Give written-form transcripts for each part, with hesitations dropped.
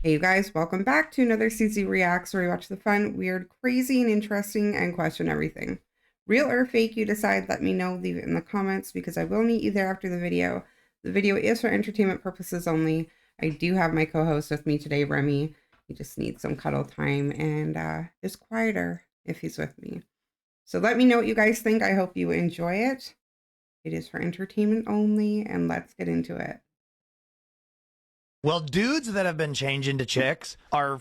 Hey you guys, welcome back to another CZ Reacts where we watch the fun, weird, crazy, and interesting and question everything. Real or fake, you decide, let me know, leave it in the comments because I will meet you there after the video. The video is for entertainment purposes only. I do have my co-host with me today, Remy. He just needs some cuddle time and is quieter if he's with me. So let me know what you guys think. I hope you enjoy it. It is for entertainment only, and let's get into it. Well, dudes that have been changed into chicks are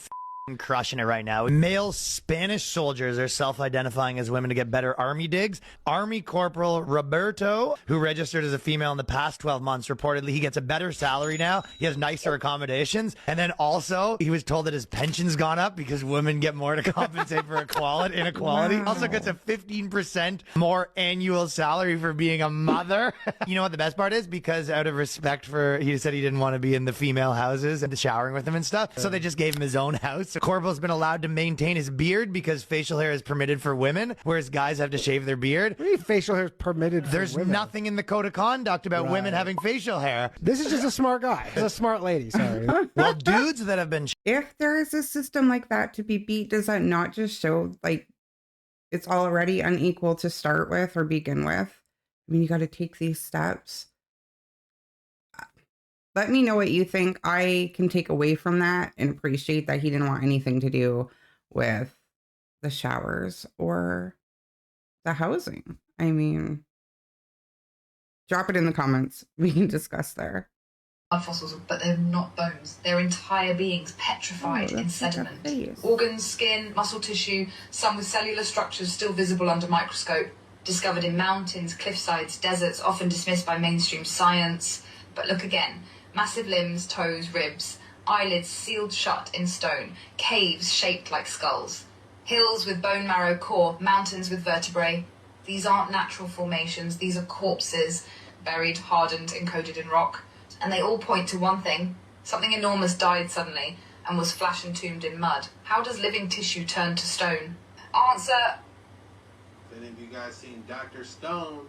crushing it right now. Male Spanish soldiers are self-identifying as women to get better army digs. Army Corporal Roberto, who registered as a female in the past 12 months, reportedly he gets a better salary now. He has nicer accommodations. And then also, he was told that his pension's gone up because women get more to compensate for inequality. Wow. Also gets a 15% more annual salary for being a mother. You know what the best part is? Because out of respect for, he said he didn't want to be in the female houses and showering with them and stuff. So they just gave him his own house. Corporal's been allowed to maintain his beard because facial hair is permitted for women, whereas guys have to shave their beard. What do you mean facial hair is permitted for There's women? nothing in the code of conduct about women having facial hair. This is just a smart guy. He's a smart lady, sorry. Well, dudes that have been If there is a system like that to be beat, does that not just show like it's already unequal to start with or begin with? I mean, you got to take these steps. Let me know what you think. I can take away from that and appreciate that he didn't want anything to do with the showers or the housing. I mean, drop it in the comments. We can discuss there. Blood fossils, but they're not bones. They're entire beings petrified in sediment. Organs, skin, muscle tissue, some with cellular structures still visible under microscope, discovered in mountains, cliffsides, deserts, often dismissed by mainstream science. But look again. Massive limbs, toes, ribs, eyelids sealed shut in stone, caves shaped like skulls, hills with bone marrow core, mountains with vertebrae. These aren't natural formations, these are corpses, buried, hardened, encoded in rock. And they all point to one thing. Something enormous died suddenly and was flash entombed in mud. How does living tissue turn to stone? Answer. If any of you guys seen Dr. Stone,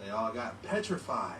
they all got petrified.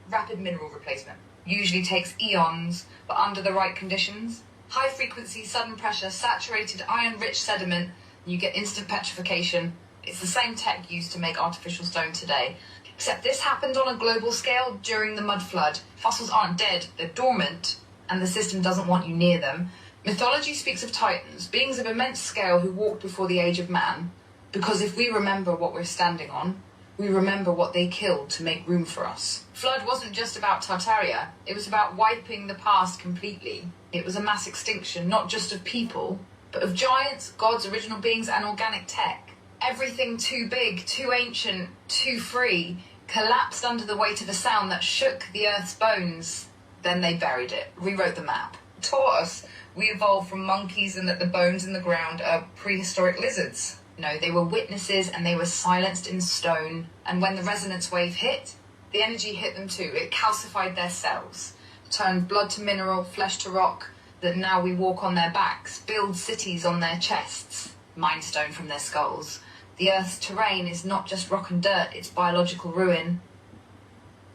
Rapid mineral replacement. Usually takes eons, but under the right conditions. High frequency, sudden pressure, saturated iron-rich sediment, you get instant petrification. It's the same tech used to make artificial stone today. Except this happened on a global scale during the mud flood. Fossils aren't dead, they're dormant, and the system doesn't want you near them. Mythology speaks of titans, beings of immense scale who walked before the age of man. Because if we remember what we're standing on, we remember what they killed to make room for us. Flood wasn't just about Tartaria, it was about wiping the past completely. It was a mass extinction, not just of people, but of giants, gods, original beings, and organic tech. Everything too big, too ancient, too free, collapsed under the weight of a sound that shook the Earth's bones. Then they buried it, rewrote the map, taught us we evolved from monkeys and that the bones in the ground are prehistoric lizards. No, they were witnesses and they were silenced in stone. And when the resonance wave hit, the energy hit them too. It calcified their cells, turned blood to mineral, flesh to rock, that now we walk on their backs, build cities on their chests, mine stone from their skulls. The Earth's terrain is not just rock and dirt, it's biological ruin.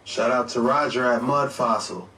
Shout out to Roger at Mud Fossil.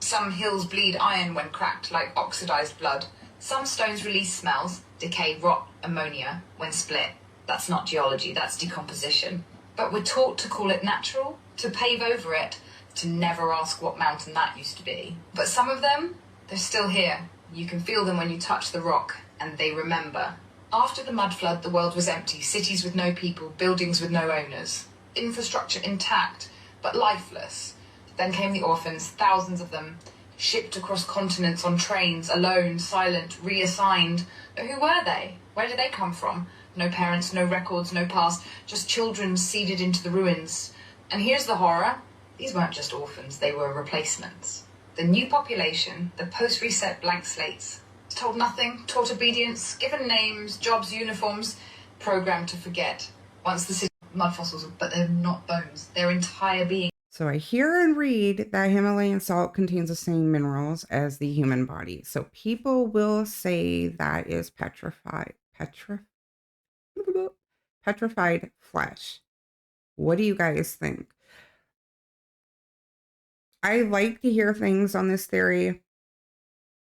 Some hills bleed iron when cracked like oxidized blood. Some stones release smells, decay, rot, ammonia when split. That's not geology, that's decomposition. But we're taught to call it natural, to pave over it, to never ask what mountain that used to be. But some of them, they're still here. You can feel them when you touch the rock, and they remember. After the mud flood, the world was empty, cities with no people, buildings with no owners. Infrastructure intact, but lifeless. Then came the orphans, thousands of them, shipped across continents on trains, alone, silent, reassigned. But who were they? Where did they come from? No parents, no records, no past, just children seeded into the ruins. And here's the horror. These weren't just orphans, they were replacements. The new population, the post-reset blank slates, told nothing, taught obedience, given names, jobs, uniforms, programmed to forget. Once the city mud fossils, but they're not bones, they're entire beings. So I hear and read that Himalayan salt contains the same minerals as the human body. So people will say that is petrified flesh. What do you guys think? I like to hear things on this theory.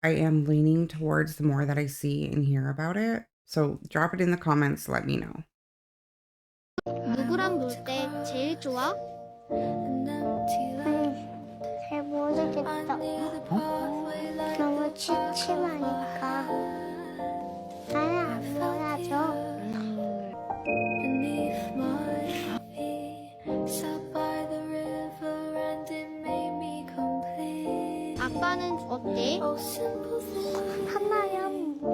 I am leaning towards the more that I see and hear about it. So drop it in the comments. Let me know. 누구랑 놀 때 제일 좋아? 잘 모르겠다. 너무 취침하니까. 나는 안 놀아줘. 아빠는 어때? 하나야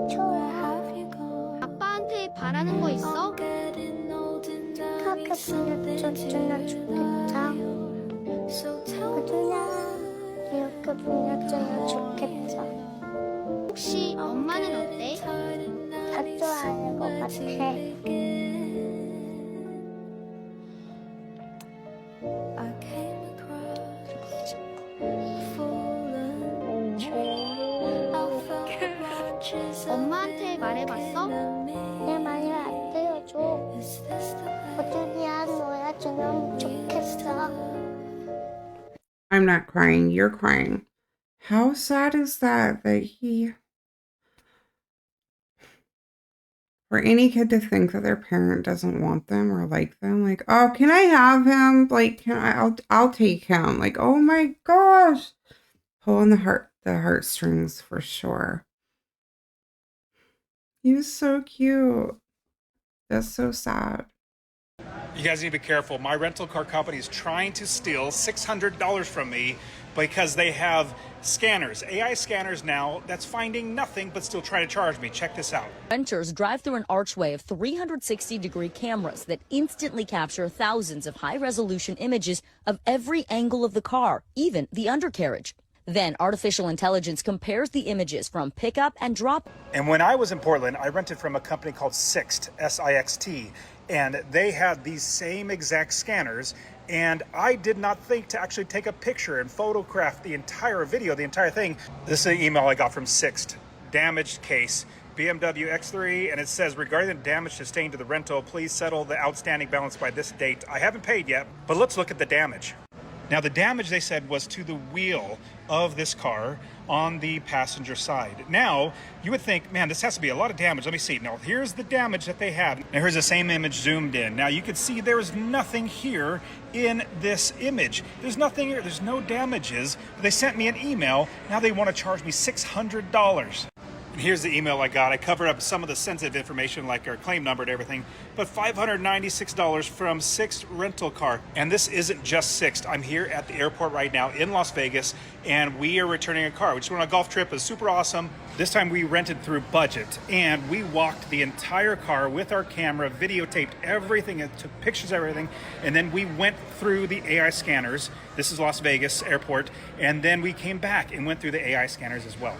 좋아. 아빠한테 바라는 거 있어? 학교 보내줬으면 좋겠다. 그냥 이렇게 보내줬으면 좋겠다. 혹시 엄마는 어때? 다 좋아하는 것 같아. 엄마한테 말해봤어? 내 말을 안 들어줘. 어준이야 놀아주면 좋겠어. I'm not crying. You're crying. How sad is that he... For any kid to think that their parent doesn't want them or like them, like, oh, can I have him? Like, I'll take him. Like, oh my gosh. Pulling the heartstrings for sure. He was so cute. That's so sad. You guys need to be careful. My rental car company is trying to steal $600 from me because they have scanners, AI scanners now, that's finding nothing but still trying to charge me. Check this out. Renters drive through an archway of 360-degree cameras that instantly capture thousands of high-resolution images of every angle of the car, even the undercarriage. Then artificial intelligence compares the images from pickup and drop. And when I was in Portland, I rented from a company called Sixt, S-I-X-T, and they had these same exact scanners, and I did not think to actually take a picture and photograph the entire video, the entire thing. This is an email I got from Sixt. Damaged case, BMW X3, and it says, regarding the damage sustained to the rental, please settle the outstanding balance by this date. I haven't paid yet, but let's look at the damage. Now, the damage, they said, was to the wheel of this car on the passenger side. Now, you would think, man, this has to be a lot of damage. Let me see. Now, here's the damage that they have. Now, here's the same image zoomed in. Now, you can see there is nothing here in this image. There's nothing here. There's no damages. They sent me an email. Now they want to charge me $600. And here's the email I got. I covered up some of the sensitive information like our claim number and everything, but $596 from Sixt Rental Car. And this isn't just Sixt. I'm here at the airport right now in Las Vegas, and we are returning a car. We just went on a golf trip. It was super awesome. This time we rented through budget, and we walked the entire car with our camera, videotaped everything, and took pictures of everything, and then we went through the AI scanners. This is Las Vegas airport, and then we came back and went through the AI scanners as well.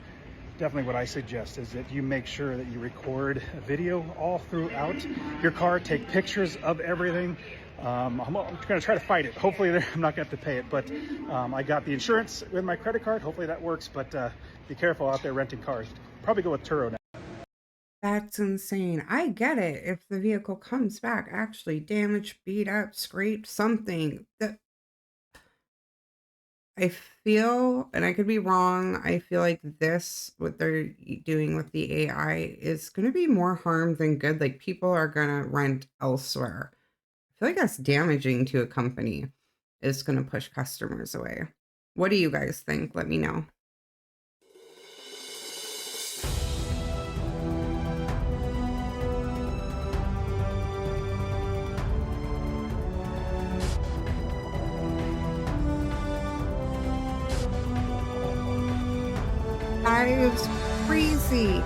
Definitely what I suggest is that you make sure that you record a video all throughout your car, take pictures of everything. I'm going to try to fight it. Hopefully I'm not going to have to pay it, but I got the insurance with my credit card. Hopefully that works, but be careful out there renting cars. Probably go with Turo now. That's insane. I get it. If the vehicle comes back actually damaged, beat up, scraped, something, that I feel, and I could be wrong, I feel like this, what they're doing with the AI, is going to be more harm than good. Like, people are going to rent elsewhere. I feel like that's damaging to a company. It's going to push customers away. What do you guys think? Let me know. That is crazy.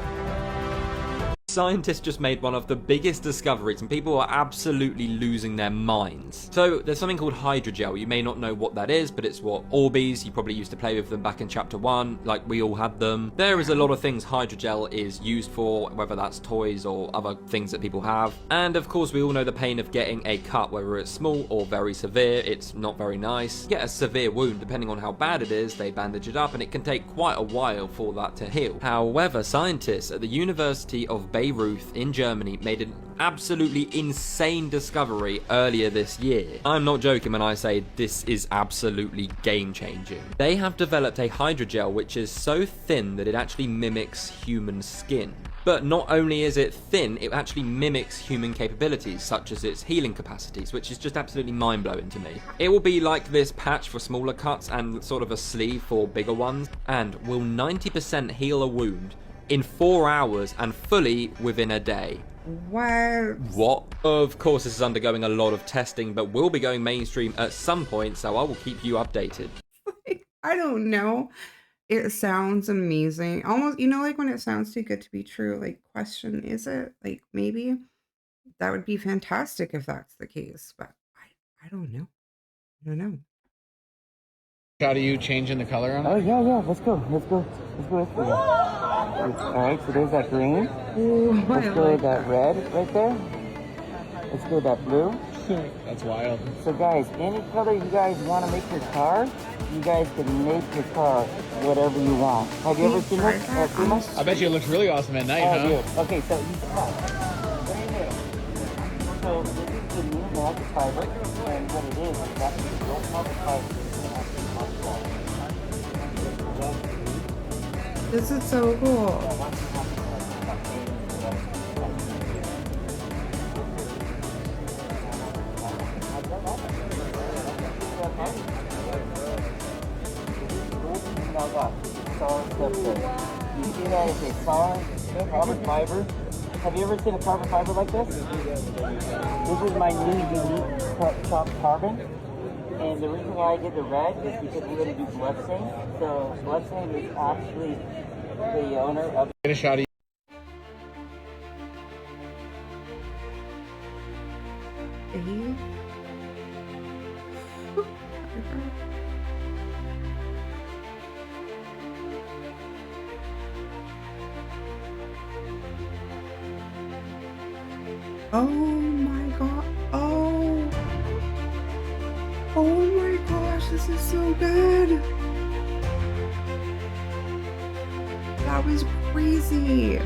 Scientists just made one of the biggest discoveries and people are absolutely losing their minds. So there's something called hydrogel. You may not know what that is, but it's what Orbeez, you probably used to play with them back in chapter 1, like we all had them. There is a lot of things hydrogel is used for, whether that's toys or other things that people have. And of course we all know the pain of getting a cut, whether it's small or very severe. It's not very nice. Get a severe wound, depending on how bad it is, they bandage it up and it can take quite a while for that to heal. However, scientists at the University of Beirut in Germany made an absolutely insane discovery earlier this year. I'm not joking when I say this is absolutely game-changing. They have developed a hydrogel which is so thin that it actually mimics human skin. But not only is it thin, it actually mimics human capabilities, such as its healing capacities, which is just absolutely mind-blowing to me. It will be like this patch for smaller cuts and sort of a sleeve for bigger ones, and will 90% heal a wound in 4 hours and fully within a day. What? Of course, this is undergoing a lot of testing, but will be going mainstream at some point, so I will keep you updated. I don't know. It sounds amazing. Almost, you know, like when it sounds too good to be true, like question, is it? Like maybe that would be fantastic if that's the case, but I don't know. I don't know. How do you changing the color on it? Oh, yeah. Let's go. Alright, so there's that green. Ooh, Let's go with that red right there. Let's go with that blue. That's wild. So guys, any color you guys want to make your car, you guys can make your car whatever you want. Have you ever seen this? I bet you it looks really awesome at night, huh? Dude. Okay, so you so this is the new magic fiber, and what it is actually real carbon fiber. This is so cool. You see that as a solid carbon fiber. Have you ever seen a carbon fiber like this? This is my new unique chopped carbon. And the reason why I did the red is because we're going to do bloodstain. So bloodstain is actually the owner of... Get a shot of you. Oh my god. Oh my gosh, this is so good. That was crazy.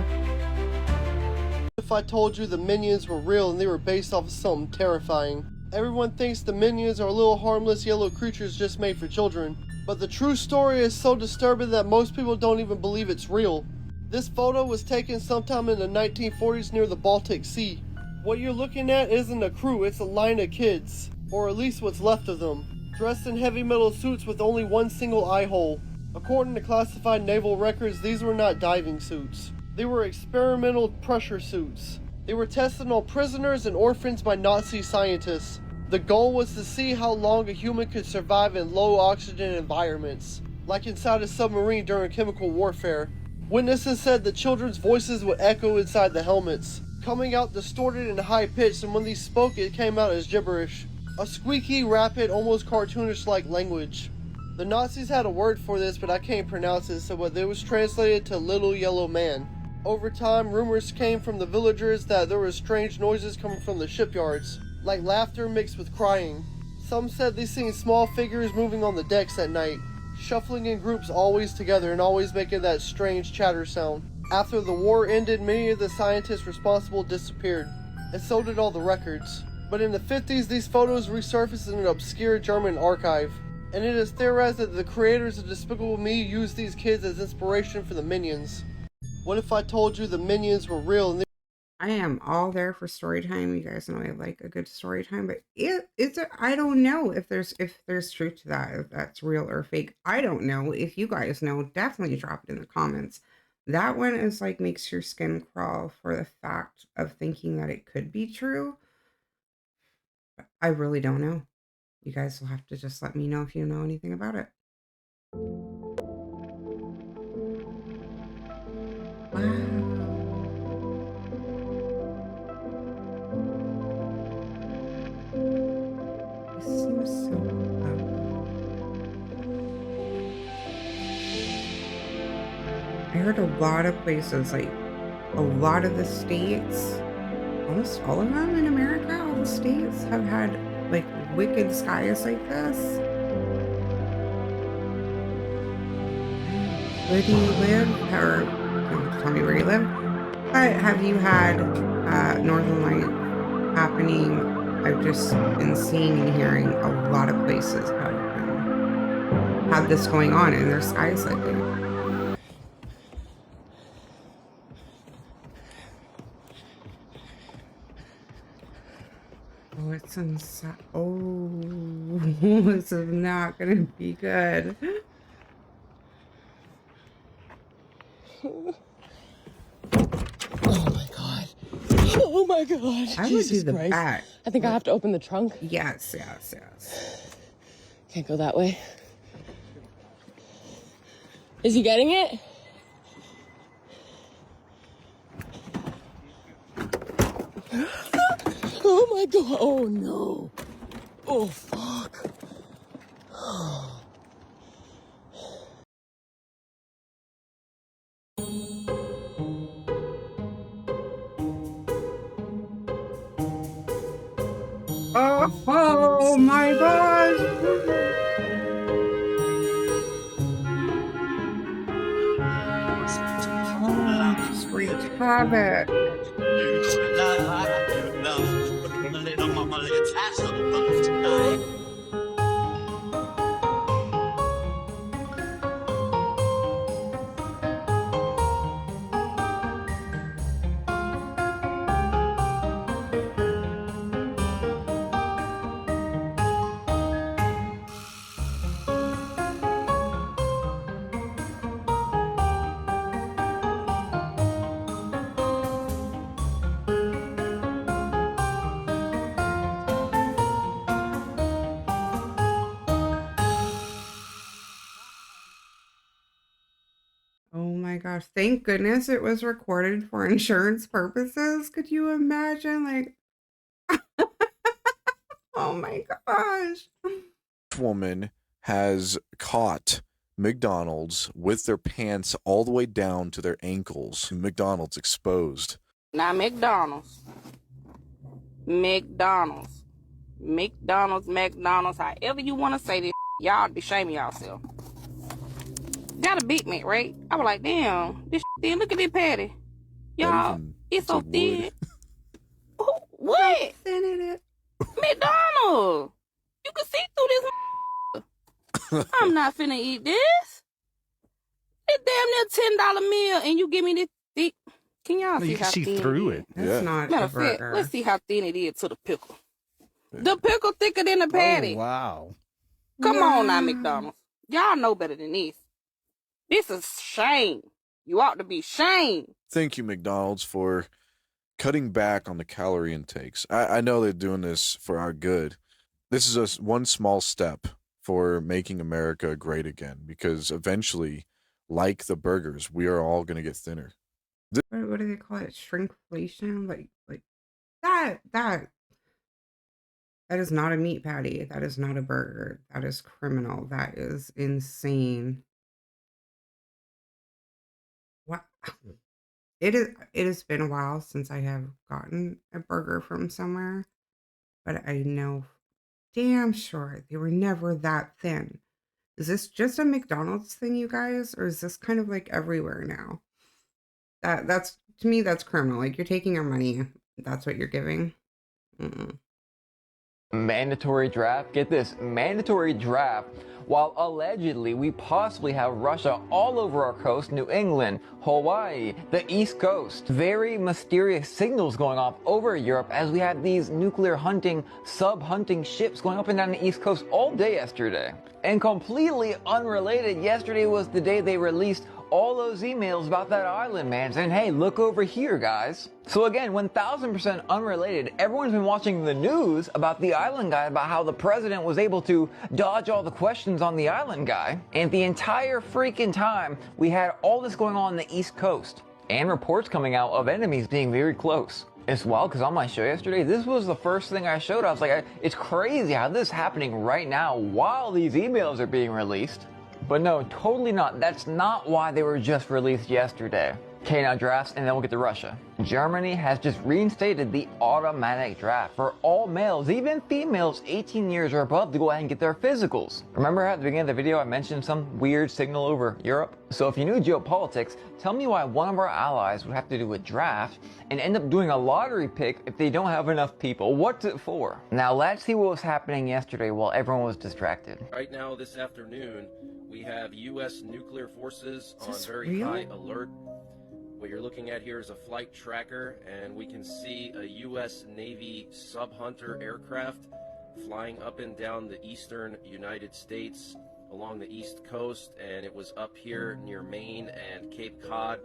If I told you the minions were real and they were based off of something terrifying. Everyone thinks the minions are little harmless yellow creatures just made for children. But the true story is so disturbing that most people don't even believe it's real. This photo was taken sometime in the 1940s near the Baltic Sea. What you're looking at isn't a crew, it's a line of kids. Or at least what's left of them. Dressed in heavy metal suits with only one single eye hole. According to classified naval records, these were not diving suits. They were experimental pressure suits. They were tested on prisoners and orphans by Nazi scientists. The goal was to see how long a human could survive in low oxygen environments, like inside a submarine during chemical warfare. Witnesses said the children's voices would echo inside the helmets, coming out distorted and high-pitched, and when they spoke it came out as gibberish. A squeaky, rapid, almost cartoonish-like language. The Nazis had a word for this, but I can't pronounce it, so it was translated to Little Yellow Man. Over time, rumors came from the villagers that there were strange noises coming from the shipyards, like laughter mixed with crying. Some said they seen small figures moving on the decks at night, shuffling in groups always together and always making that strange chatter sound. After the war ended, many of the scientists responsible disappeared, and so did all the records. But in the 50s, these photos resurfaced in an obscure German archive, and it is theorized that the creators of Despicable Me used these kids as inspiration for the Minions. What if I told you the Minions were real and I am all there for story time. You guys know I like a good story time, but I don't know if there's truth to that, if that's real or fake. I don't know. If you guys know, definitely drop it in the comments. That one is like makes your skin crawl for the fact of thinking that it could be true. But I really don't know. You guys will have to just let me know if you know anything about it. Wow. This seems so loud. I heard a lot of places, like a lot of the states, almost all of them in America, all the states have had like wicked skies like this. Where do you live? Or tell me where you live. But have you had Northern Lights happening? I've just been seeing and hearing a lot of places have had this going on in their skies lately. Oh, it's inside. Oh, this is not gonna be good. Oh my god. Oh my god. I Jesus would do the Christ. back. I think I have to open the trunk. Yes, yes, yes. Can't go that way. Is he getting it? Oh my god. Oh no. Oh fuck. Oh my gosh! Just wreak havoc. Oh my gosh, thank goodness it was recorded for insurance purposes. Could you imagine? Like, oh my gosh. Woman has caught McDonald's with their pants all the way down to their ankles. McDonald's exposed. Now McDonald's, however you want to say this, y'all be shaming yourself. Got a Big Mac, right? I was like, damn, this thin. Look at this patty. Y'all, it's so thin. What? McDonald's. You can see through this. I'm not finna eat this. This damn near $10 meal, and you give me this thick. Can y'all see how thin through it is? That's not Matter a of fact, burger. let's see how thin it is to the pickle. The pickle thicker than the patty. Oh, wow. Come on now, McDonald's. Y'all know better than this. This is shame. You ought to be shamed. Thank you, McDonald's, for cutting back on the calorie intakes. I know they're doing this for our good. This is just one small step for making America great again, because eventually, like the burgers, we are all going to get thinner. What do they call it? Shrinkflation? Like that is not a meat patty. That is not a burger. That is criminal. That is insane. What? It has been a while since I have gotten a burger from somewhere, but I know damn sure they were never that thin. Is this just a McDonald's thing, you guys, or is this kind of like everywhere now? That's to me, that's criminal. Like, you're taking our money. That's what you're giving. Mandatory draft. Get this, mandatory draft. While allegedly we possibly have Russia all over our coast, New England, Hawaii, the East Coast. Very mysterious signals going off over Europe as we had these nuclear hunting, sub-hunting ships going up and down the East Coast all day yesterday. And completely unrelated, yesterday was the day they released all those emails about that island man saying, hey, look over here, guys. So again, 1000% unrelated, everyone's been watching the news about the island guy, about how the president was able to dodge all the questions on the island guy. And the entire freaking time, we had all this going on the East Coast and reports coming out of enemies being very close. It's wild because on my show yesterday, this was the first thing I showed. I was like, it's crazy how this is happening right now while these emails are being released. But no, totally not. That's not why they were just released yesterday. Okay, now drafts, and then we'll get to Russia. Germany has just reinstated the automatic draft for all males, even females 18 years or above, to go ahead and get their physicals. Remember at the beginning of the video I mentioned some weird signal over Europe? So if you knew geopolitics, tell me why one of our allies would have to do a draft and end up doing a lottery pick if they don't have enough people. What's it for? Now let's see what was happening yesterday while everyone was distracted. Right now, this afternoon, we have U.S. nuclear forces on very high alert. What you're looking at here is a flight tracker, and we can see a U.S. Navy sub-Hunter aircraft flying up and down the eastern United States along the east coast, and it was up here near Maine and Cape Cod.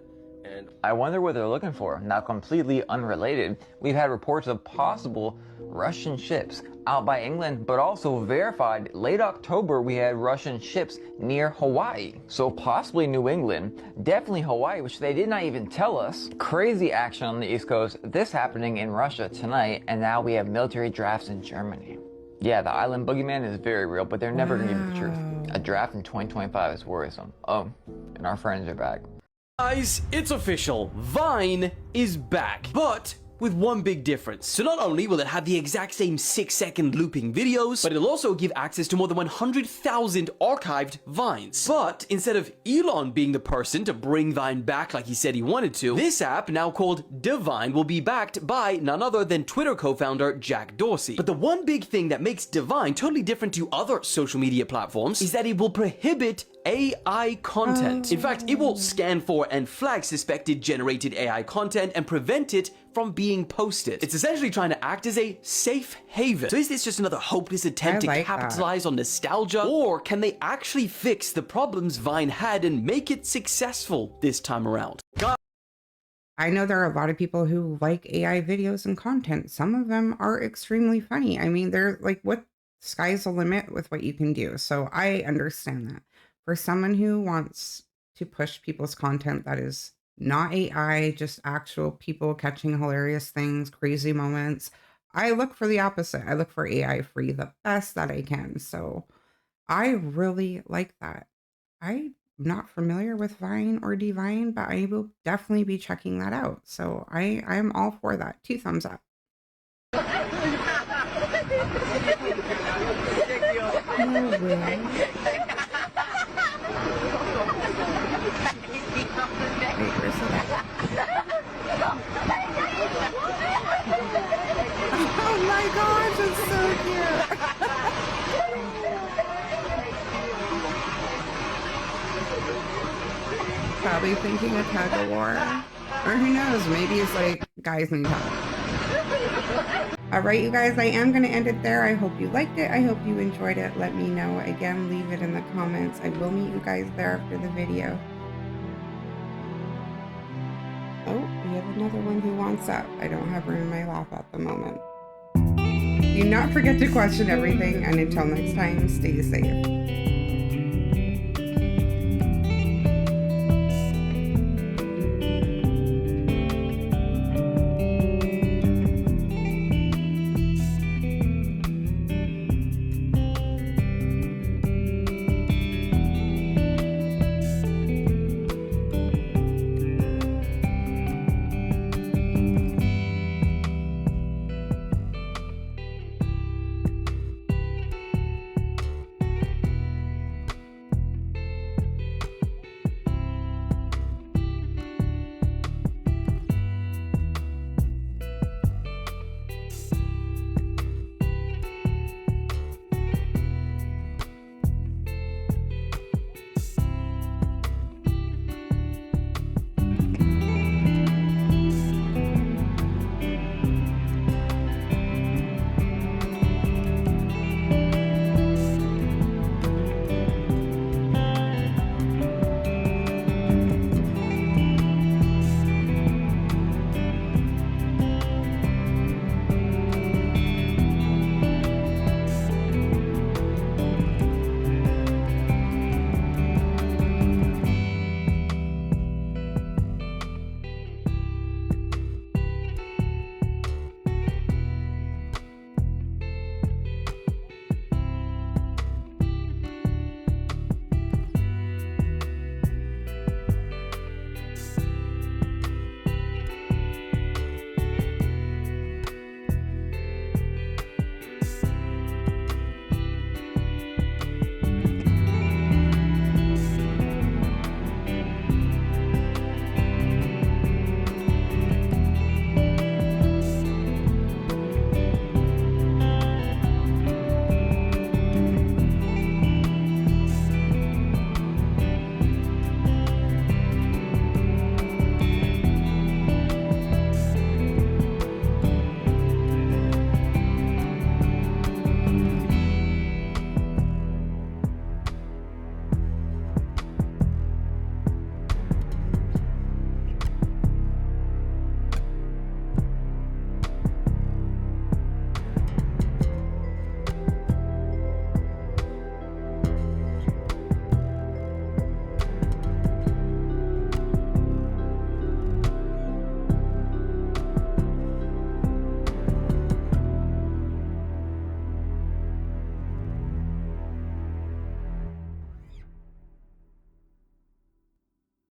And I wonder what they're looking for. Now, completely unrelated, we've had reports of possible Russian ships out by England, but also verified late October we had Russian ships near Hawaii. So possibly New England, definitely Hawaii, which they did not even tell us. Crazy action on the East Coast, this happening in Russia tonight, and now we have military drafts in Germany. Yeah, the island boogeyman is very real, but they're never gonna give you the truth. A draft in 2025 is worrisome. Oh, and our friends are back. Guys, it's official. Vine is back, but with one big difference. So not only will it have the exact same 6-second looping videos, but it'll also give access to more than 100,000 archived Vines. But instead of Elon being the person to bring Vine back like he said he wanted to, this app, now called Divine, will be backed by none other than Twitter co-founder Jack Dorsey. But the one big thing that makes Divine totally different to other social media platforms is that it will prohibit AI content. In fact, it will scan for and flag suspected generated AI content and prevent it from being posted. It's essentially trying to act as a safe haven. So is this just another hopeless attempt to capitalize on nostalgia? Or can they actually fix the problems Vine had and make it successful this time around? I know there are a lot of people who like AI videos and content. Some of them are extremely funny. I mean, they're like, what, sky's the limit with what you can do. So I understand that. For someone who wants to push people's content that is not AI, just actual people catching hilarious things, crazy moments, I look for the opposite. I look for AI free the best that I can. So I really like that. I'm not familiar with Vine or Divine, but I will definitely be checking that out. So I'm all for that. 2 thumbs up. No way. Wait, where's that? Oh my gosh, it's so cute. Probably thinking a tug of war. Or who knows, maybe it's like, guys need help. Alright, you guys, I am going to end it there. I hope you liked it. I hope you enjoyed it. Let me know. Again, leave it in the comments. I will meet you guys there after the video. Oh, we have another one who wants up. I don't have room in my lap at the moment. Do not forget to question everything, and until next time, stay safe.